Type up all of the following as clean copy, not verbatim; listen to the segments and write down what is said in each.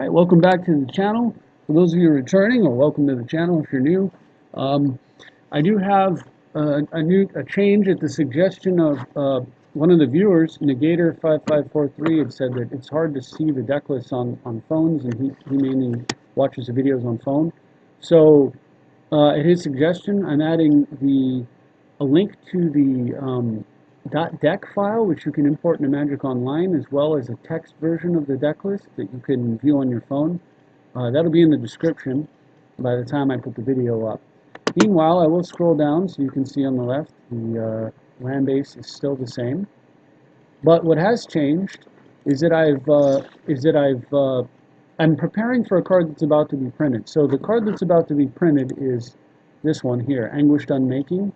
Hi, welcome back to the channel. For those of you returning, or welcome to the channel if you're new. Um, I do have a change at the suggestion of one of the viewers. Negator5543 had said that it's hard to see the deck lists on phones, and he mainly watches the videos on phone. So at his suggestion, I'm adding a link to the .deck file, which you can import into Magic Online, as well as a text version of the deck list that you can view on your phone. That'll be in the description by the time I put the video up. Meanwhile, I will scroll down so you can see on the left the land base is still the same. But what has changed is that I'm preparing for a card that's about to be printed. So the card that's about to be printed is this one here, Anguished Unmaking.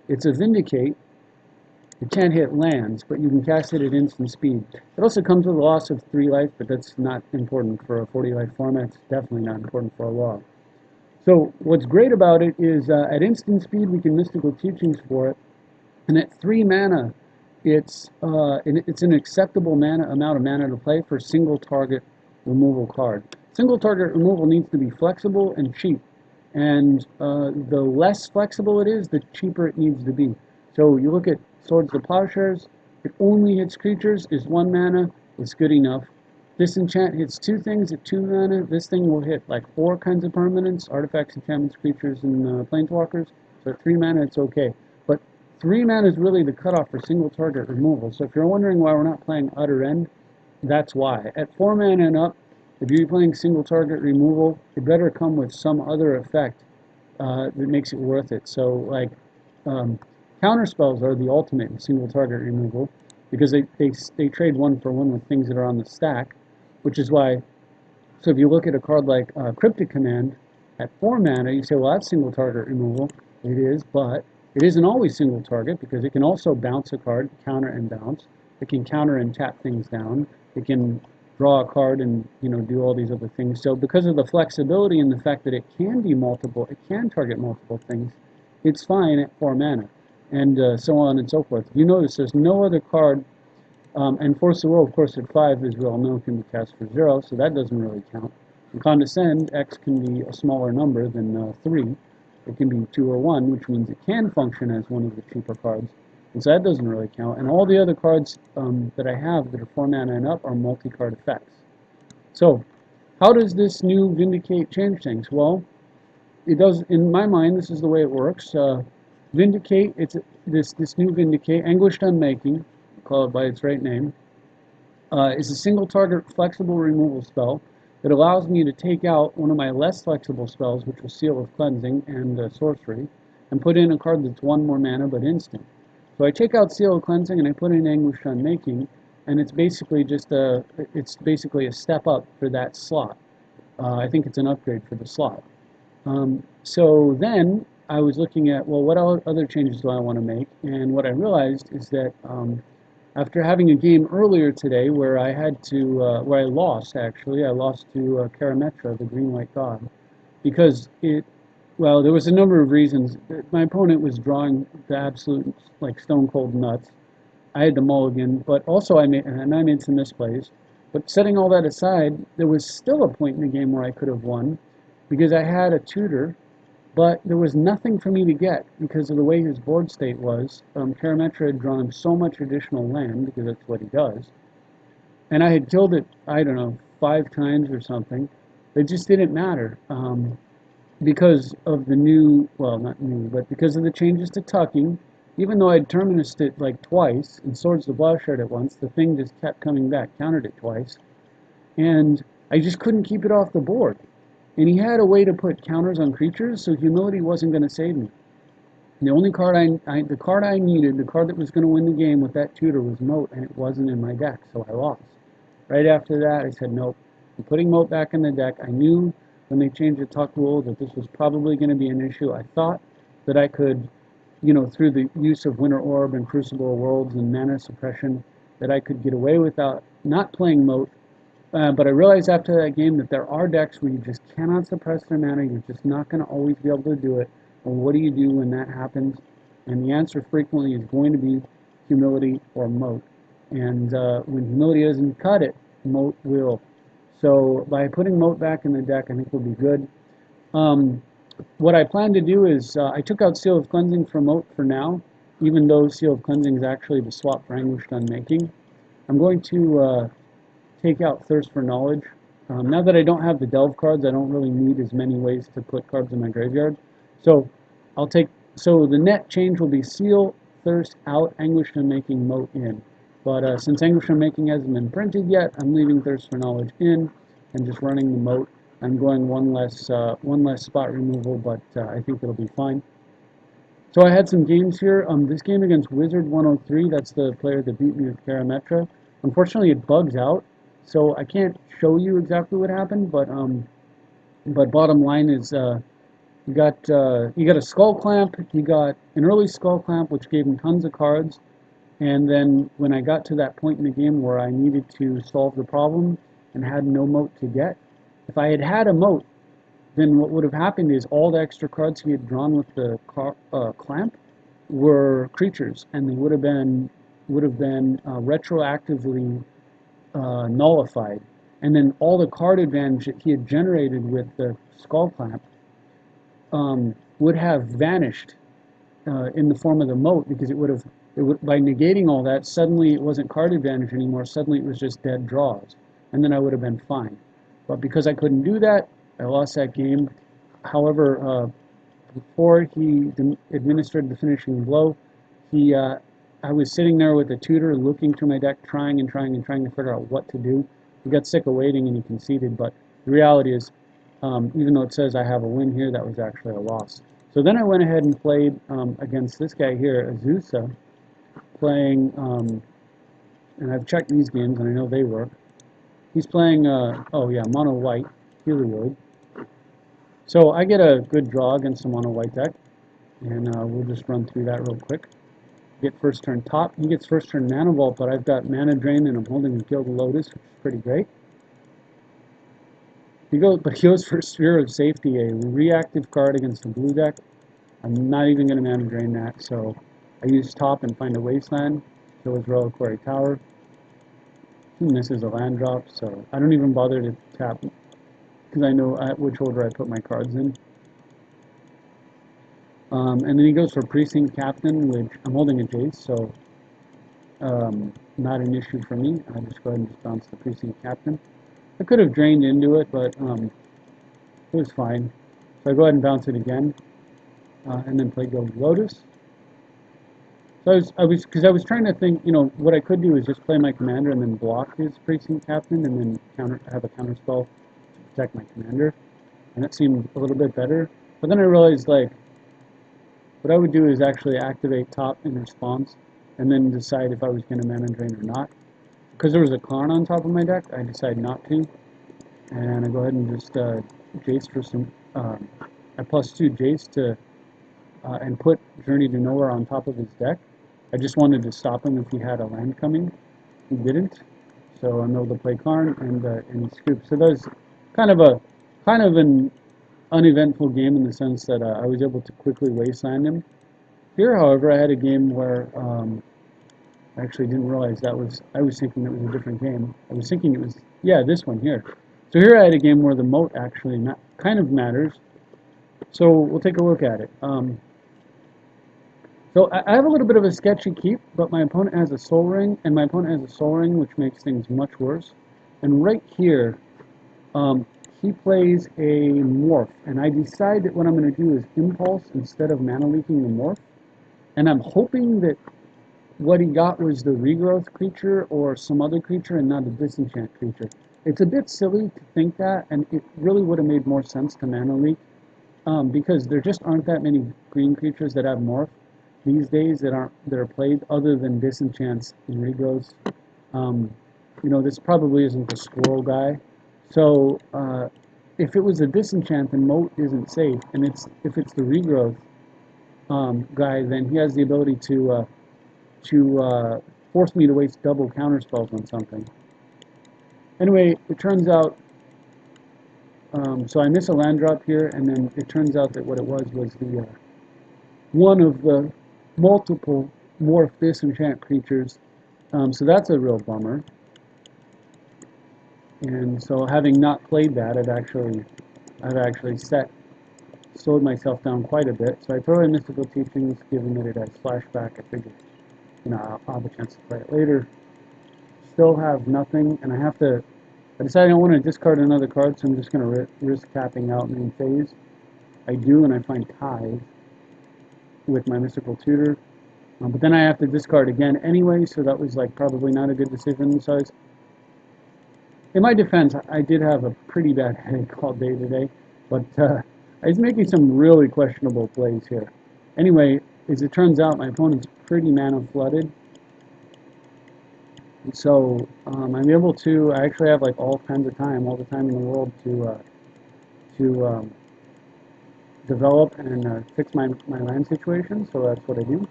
It's a Vindicate. It can't hit lands, but you can cast it at instant speed. It also comes with a loss of 3 life, but that's not important for a 40 life format. It's definitely not important for a log. So what's great about it is at instant speed we can Mystical Teachings for it, and at 3 mana it's an acceptable amount of mana to play for single target removal card. Single target removal needs to be flexible and cheap, and the less flexible it is, the cheaper it needs to be. So you look at Swords of the Plowshares, it only hits creatures, is 1 mana, it's good enough. Disenchant hits 2 things at 2 mana. This thing will hit like 4 kinds of permanents, artifacts, enchantments, creatures, and planeswalkers. So at 3 mana, it's okay. But 3 mana is really the cutoff for single target removal. So if you're wondering why we're not playing Utter End, that's why. At 4 mana and up, if you're playing single target removal, it better come with some other effect that makes it worth it. So like counter spells are the ultimate in single target removal because they trade 1 for 1 with things that are on the stack, which is why. So if you look at a card like Cryptic Command at 4 mana, you say, well, that's single target removal. It is, but it isn't always single target because it can also bounce a card, counter and bounce. It can counter and tap things down. It can draw a card and do all these other things. So because of the flexibility and the fact that it can be multiple, it can target multiple things, it's fine at 4 mana, and so on and so forth. You notice there's no other card, and Force the Will, of course, at 5, as we all know, can be cast for 0, so that doesn't really count. In Condescend, X can be a smaller number than 3. It can be 2 or 1, which means it can function as one of the cheaper cards. And so that doesn't really count. And all the other cards that I have that are 4 mana and up are multi-card effects. So, how does this new Vindicate change things? Well, it does, in my mind, this is the way it works. Vindicate, this new Vindicate, Anguished Unmaking, call it by its right name, is a single target flexible removal spell that allows me to take out one of my less flexible spells, which was Seal of Cleansing and Sorcery, and put in a card that's 1 more mana but instant. So I take out Seal of Cleansing and I put in Anguished Unmaking, and it's basically a step up for that slot. I think it's an upgrade for the slot. So then I was looking at, well, what other changes do I want to make? And what I realized is that after having a game earlier today where I lost actually, I lost to Karametra, the green-white god, because there was a number of reasons. My opponent was drawing the absolute stone cold nuts. I had the mulligan, but also I made some misplays. But setting all that aside, there was still a point in the game where I could have won because I had a tutor, but there was nothing for me to get because of the way his board state was. Karametra had drawn so much additional land, because that's what he does, and I had killed it, I don't know, 5 times or something. It just didn't matter because of the not new, but because of the changes to tucking. Even though I'd terminused it like twice and Swords of the Plowshare it once, the thing just kept coming back, countered it twice, and I just couldn't keep it off the board. And he had a way to put counters on creatures, so Humility wasn't going to save me. The only card the card I needed, the card that was going to win the game with that tutor was Moat, and it wasn't in my deck, so I lost. Right after that, I said, nope, I'm putting Moat back in the deck. I knew when they changed the tuck rule that this was probably going to be an issue. I thought that I could, through the use of Winter Orb and Crucible of Worlds and Mana Suppression, that I could get away without not playing Moat. But I realized after that game that there are decks where you just cannot suppress their mana. You're just not going to always be able to do it. Well, what do you do when that happens? And the answer frequently is going to be Humility or Moat. And when Humility doesn't cut it, Moat will. So by putting Moat back in the deck, I think we'll be good. What I plan to do is I took out Seal of Cleansing for Moat for now, even though Seal of Cleansing is actually the swap for Anguished Unmaking. I'm going to take out Thirst for Knowledge. Now that I don't have the Delve cards, I don't really need as many ways to put cards in my graveyard. So so the net change will be Seal, Thirst out, Anguished Unmaking, Moat in. But since Anguished Unmaking hasn't been printed yet, I'm leaving Thirst for Knowledge in and just running the Moat. I'm going one less spot removal, but I think it'll be fine. So I had some games here. This game against Wizard 103, that's the player that beat me with Karametra. Unfortunately, it bugs out, so I can't show you exactly what happened. But bottom line is, he got a Skull Clamp. He got an early Skull Clamp, which gave him tons of cards. And then when I got to that point in the game where I needed to solve the problem and had no Moat to get, if I had had a Moat, then what would have happened is all the extra cards he had drawn with the clamp were creatures, and they would have been retroactively nullified. And then all the card advantage that he had generated with the Skull Clamp would have vanished in the form of the Moat, because it would by negating all that, suddenly it wasn't card advantage anymore. Suddenly it was just dead draws, and then I would have been fine. But because I couldn't do that, I lost that game. However, before he administered the finishing blow, I was sitting there with a tutor looking through my deck, trying to figure out what to do. He got sick of waiting and he conceded, but the reality is, even though it says I have a win here, that was actually a loss. So then I went ahead and played against this guy here, Azusa, playing, and I've checked these games and I know they work. He's playing, mono white, Helioid. So I get a good draw against a mono white deck, and we'll just run through that real quick. Get first turn top. He gets first turn Mana Vault, but I've got Mana Drain and I'm holding the Gilded Lotus, which is pretty great. He goes for Sphere of Safety, a reactive card against a blue deck. I'm not even going to Mana Drain that, so I use top and find a Wasteland. So is Reliquary Tower. He misses a land drop, so I don't even bother to tap, because I know which order I put my cards in. And then he goes for Precinct Captain, which I'm holding a Jace, so not an issue for me. I just go ahead and just bounce the Precinct Captain. I could have drained into it, but it was fine. So I go ahead and bounce it again, and then play Gilded Lotus. So I was trying to think, what I could do is just play my commander and then block his Precinct Captain, and then have a counter spell to protect my commander, and that seemed a little bit better. But then I realized, like, what I would do is actually activate top in response, and then decide if I was going to Mana Drain or not. Because there was a Karn on top of my deck, I decided not to, and I go ahead and just Jace for some. I +2 Jace to and put Journey to Nowhere on top of his deck. I just wanted to stop him if he had a land coming. He didn't, so I'm able to play Karn and scoop. So that was kind of an uneventful game in the sense that I was able to quickly wasteland him. Here, however, I had a game where I actually didn't realize I was thinking it was a different game. I was thinking it was, this one here. So here I had a game where the Moat actually kind of matters. So we'll take a look at it. So I have a little bit of a sketchy keep, but my opponent has a Soul Ring, and my opponent has a Soul Ring, which makes things much worse. And right here, he plays a Morph, and I decide that what I'm going to do is Impulse instead of Mana Leaking the Morph. And I'm hoping that what he got was the Regrowth creature or some other creature and not a Disenchant creature. It's a bit silly to think that, and it really would have made more sense to Mana Leak, because there just aren't that many green creatures that have Morph these days that are played other than Disenchants and Regrowths. This probably isn't the Squirrel guy. So if it was a Disenchant, then Moat isn't safe, and if it's the Regrowth guy, then he has the ability to force me to waste double counterspells on something. Anyway, it turns out, so I miss a land drop here, and then it turns out that what it was the one of the multiple Morph Disenchant creatures. So that's a real bummer. And so having not played that, I've actually slowed myself down quite a bit. So I throw in Mystical Teachings, given that it has flashback. I figured, I'll have a chance to play it later. Still have nothing, and I decided I don't want to discard another card, so I'm just going to risk tapping out main phase. I do, and I find Tithe with my Mystical Tutor. But then I have to discard again anyway, so that was like probably not a good decision. So in my defense, I did have a pretty bad headache all day today, but I was making some really questionable plays here. Anyway, as it turns out, my opponent's pretty mana flooded. So I'm able to, I actually have like all kinds of time, all the time in the world to develop and fix my land situation. So that's what I do.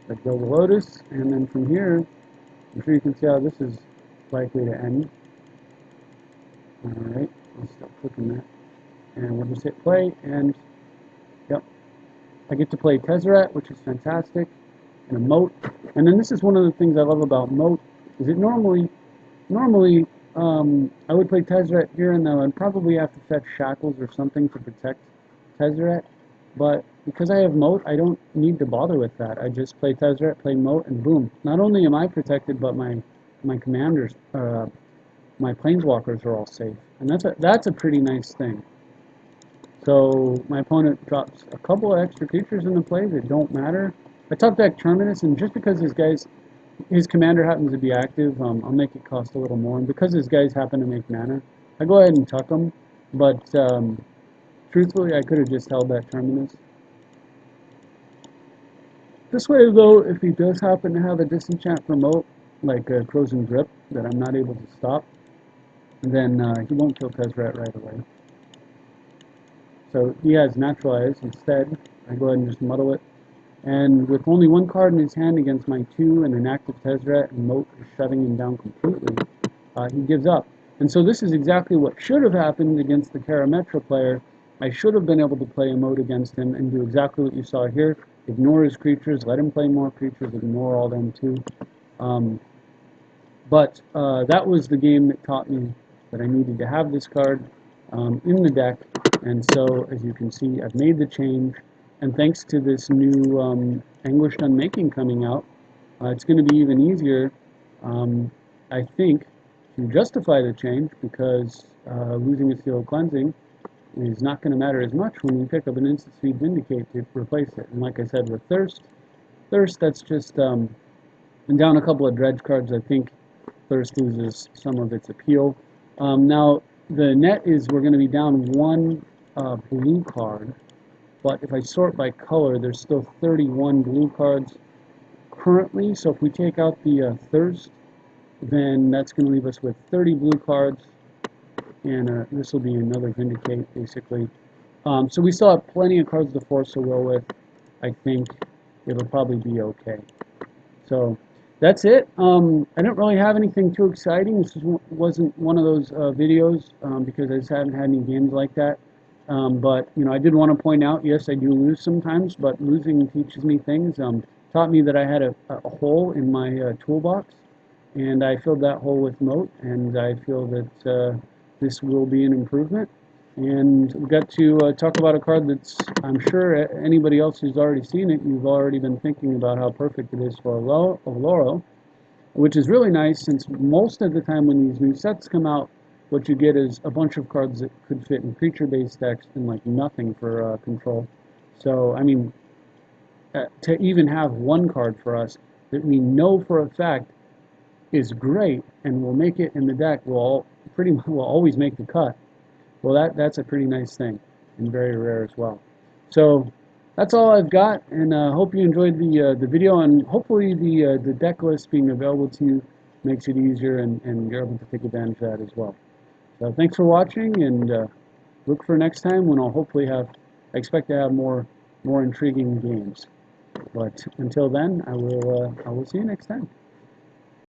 I build a Lotus, and then from here, I'm sure you can see how this is likely to end. Alright, I'll stop clicking that. And we'll just hit play, and yep, I get to play Tezzeret, which is fantastic, and a Moat. And then this is one of the things I love about Moat, is it normally I would play Tezzeret here, and then I'd probably have to fetch Shackles or something to protect Tezzeret. But because I have Moat, I don't need to bother with that. I just play Tezzeret, play Moat, and boom. Not only am I protected, but my commanders, my planeswalkers are all safe. And that's a pretty nice thing. So my opponent drops a couple of extra creatures into play that don't matter. I top deck Terminus, and just because his commander happens to be active, I'll make it cost a little more. And because his guys happen to make mana, I go ahead and tuck them. But truthfully, I could have just held that Terminus. This way, though, if he does happen to have a disenchant promote, like a Frozen Grip, that I'm not able to stop, then he won't kill Tezzeret right away. So he has Naturalize instead. I go ahead and just muddle it. And with only one card in his hand against my 2 and an active Tezzeret, and Moat is shutting him down completely, he gives up. And so this is exactly what should have happened against the Karametra player. I should have been able to play a Moat against him and do exactly what you saw here. Ignore his creatures, let him play more creatures, ignore all them too. But that was the game that taught me that I needed to have this card in the deck. And so, as you can see, I've made the change. And thanks to this new Anguished Unmaking coming out, it's going to be even easier, I think, to justify the change, because losing a Sealed Cleansing is not going to matter as much when you pick up an Instant Speed Vindicate to replace it. And like I said, with Thirst, that's just, and down a couple of Dredge cards, I think Thirst loses some of its appeal. Now, the net is we're going to be down one blue card, but if I sort by color, there's still 31 blue cards currently. So if we take out the Thirst, then that's going to leave us with 30 blue cards, and this will be another Vindicate, basically. So we still have plenty of cards to force a will with. I think it'll probably be okay. So that's it. I don't really have anything too exciting. This wasn't one of those videos because I just haven't had any games like that. But I did want to point out, yes, I do lose sometimes, but losing teaches me things. Taught me that I had a hole in my toolbox, and I filled that hole with Moat, and I feel that this will be an improvement. And we got to talk about a card that's, I'm sure anybody else who's already seen it, you've already been thinking about how perfect it is for Oloro, which is really nice, since most of the time when these new sets come out, what you get is a bunch of cards that could fit in creature-based decks and like nothing for control. So, I mean, to even have one card for us that we know for a fact is great and will make it in the deck, will always make the cut. Well, that's a pretty nice thing, and very rare as well. So that's all I've got, and hope you enjoyed the video, and hopefully the deck list being available to you makes it easier, and you're able to take advantage of that as well. So thanks for watching, and look for next time when I'll hopefully I expect to have more intriguing games. But until then, I will see you next time.